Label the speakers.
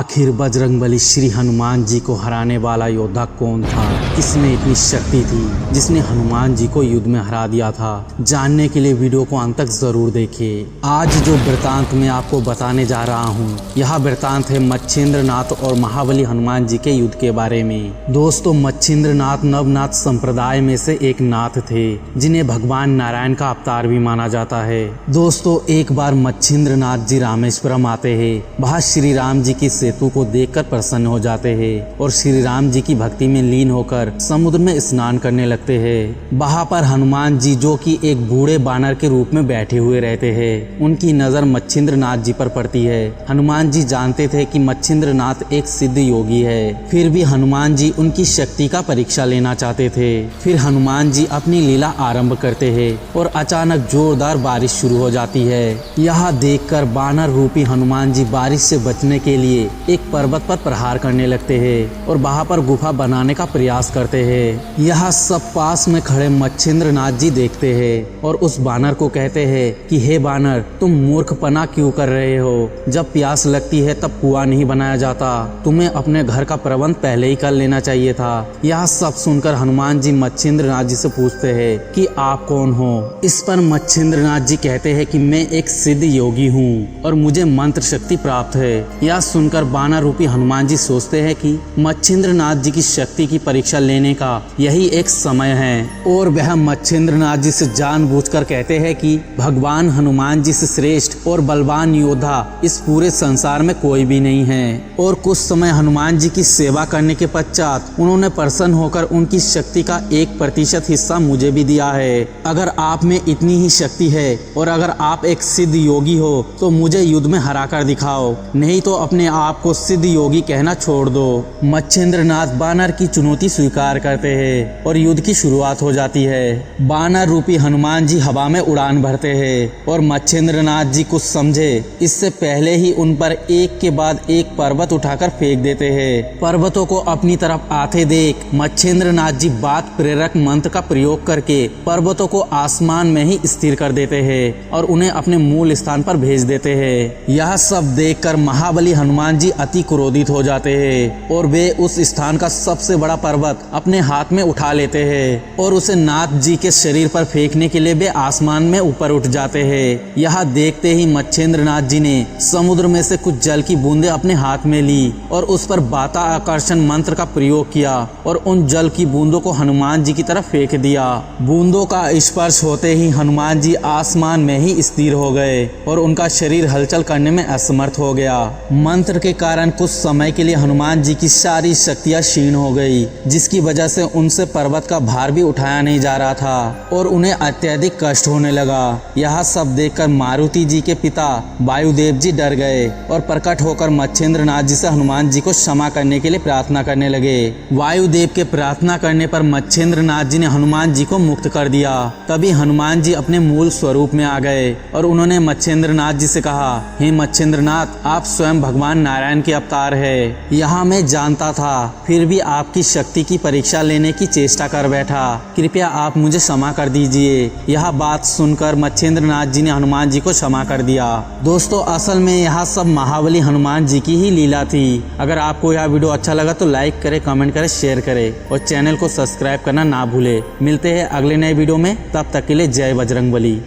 Speaker 1: आखिर बजरंगबली श्री हनुमान जी को हराने वाला योद्धा कौन था? किसमें इतनी शक्ति थी जिसने हनुमान जी को युद्ध में हरा दिया था? जानने के लिए वीडियो को अंत तक जरूर देखिए। आज जो वृतांत मैं आपको बताने जा रहा हूँ, यह वृतांत है मच्छिंद्रनाथ और महाबली हनुमान जी के युद्ध के बारे में। दोस्तों, मच्छिंद्रनाथ नवनाथ संप्रदाय में से एक नाथ थे जिन्हें भगवान नारायण का अवतार भी माना जाता है। दोस्तों, एक बार मच्छिंद्रनाथ जी रामेश्वरम आते हैं। वहाँ श्री राम जी की सेतु को देखकर प्रसन्न हो जाते हैं और श्री राम जी की भक्ति में लीन होकर समुद्र में स्नान करने लगते हैं। वहाँ पर हनुमान जी, जो कि एक बूढ़े बानर के रूप में बैठे हुए रहते हैं, उनकी नजर मच्छिंद्रनाथ जी पर पड़ती है। हनुमान जी जानते थे कि मच्छिंद्रनाथ एक सिद्ध योगी है, फिर भी हनुमान जी उनकी शक्ति का परीक्षा लेना चाहते थे। फिर हनुमान जी अपनी लीला आरंभ करते हैं और अचानक जोरदार बारिश शुरू हो जाती है। यह देखकर बानर रूपी हनुमान जी बारिश से बचने के लिए एक पर्वत पर प्रहार करने लगते हैं और वहां पर गुफा बनाने का प्रयास करते हैं। यह सब पास में खड़े मच्छिंद्रनाथ जी देखते हैं और उस बानर को कहते हैं कि हे बानर, तुम मूर्खपना क्यों कर रहे हो? जब प्यास लगती है तब कुआं नहीं बनाया जाता। तुम्हें अपने घर का प्रबंध पहले ही कर लेना चाहिए था। यह सब सुनकर हनुमान जी मच्छिंद्रनाथ जी से पूछते हैं कि आप कौन हो? इस पर मच्छिंद्रनाथ जी कहते हैं कि मैं एक सिद्ध योगी हूँ और मुझे मंत्र शक्ति प्राप्त है। यह सुनकर बानर रूपी हनुमान जी सोचते हैं कि मच्छिंद्रनाथ जी की शक्ति की परीक्षा लेने का यही एक समय है और वह मच्छिंद्रनाथ जी से जानबूझकर कहते हैं कि भगवान हनुमान जी से श्रेष्ठ और बलवान योद्धा इस पूरे संसार में कोई भी नहीं है। और कुछ समय हनुमान जी की सेवा करने के पश्चात उन्होंने प्रसन्न होकर उनकी शक्ति का 1% हिस्सा मुझे भी दिया है। अगर आप में इतनी ही शक्ति है और अगर आप एक सिद्ध योगी हो तो मुझे युद्ध में हरा कर दिखाओ, नहीं तो अपने आप को सिद्ध योगी कहना छोड़ दो। मच्छिंद्रनाथ बानर की चुनौती स्वीकार करते हैं और युद्ध की शुरुआत हो जाती है। बानर रूपी हनुमान जी हवा में उड़ान भरते हैं और मच्छिंद्रनाथ जी कुछ समझे इससे पहले ही उन पर एक के बाद एक पर्वत उठाकर फेंक देते हैं। पर्वतों को अपनी तरफ आते देख मच्छिंद्रनाथ जी बात प्रेरक मंत्र का प्रयोग करके पर्वतों को आसमान में ही स्थिर कर देते हैं और उन्हें अपने मूल स्थान पर भेज देते हैं। यह सब देखकर महाबली हनुमान जी अति क्रोधित हो जाते हैं और वे उस स्थान का सबसे बड़ा पर्वत अपने हाथ में उठा लेते हैं और उसे नाथ जी के शरीर पर फेंकने के लिए वे आसमान में ऊपर उठ जाते हैं। यह देखते ही मच्छिंद्रनाथ जी ने समुद्र में से कुछ जल की बूंदें अपने हाथ में ली और उस पर बाता आकर्षण मंत्र का प्रयोग किया और उन जल की बूंदों को हनुमान जी की तरफ फेंक दिया। बूंदों का स्पर्श होते ही हनुमान जी आसमान में ही स्थिर हो गए और उनका शरीर हलचल करने में असमर्थ हो गया। मंत्र के कारण कुछ समय के लिए हनुमान जी की सारी शक्तियां क्षीण हो गई, जिसकी वजह से उनसे पर्वत का भार भी उठाया नहीं जा रहा था और उन्हें अत्यधिक कष्ट होने लगा। यह सब देखकर मारुति जी के पिता वायुदेव जी डर गए और प्रकट होकर मच्छिंद्रनाथ जी से हनुमान जी को क्षमा करने के लिए प्रार्थना करने लगे। वायुदेव के प्रार्थना करने पर मच्छिंद्रनाथ जी ने हनुमान जी को मुक्त कर दिया। तभी हनुमान जी अपने मूल स्वरूप में आ गए और उन्होंने मच्छिंद्रनाथ जी से कहा, हे मच्छिंद्रनाथ, आप स्वयं भगवान नारायण के अवतार है। यहाँ मैं जानता था, फिर भी आपकी शक्ति की परीक्षा लेने की चेष्टा कर बैठा। कृपया आप मुझे क्षमा कर दीजिए। यह बात सुनकर मच्छिंद्रनाथ जी ने हनुमान जी को क्षमा कर दिया। दोस्तों, असल में यह सब महाबली हनुमान जी की ही लीला थी। अगर आपको यह वीडियो अच्छा लगा तो लाइक करें, कमेंट करें, शेयर करें और चैनल को सब्सक्राइब करना ना भूले। मिलते हैं अगले नए वीडियो में, तब तक के लिए जय बजरंगबली।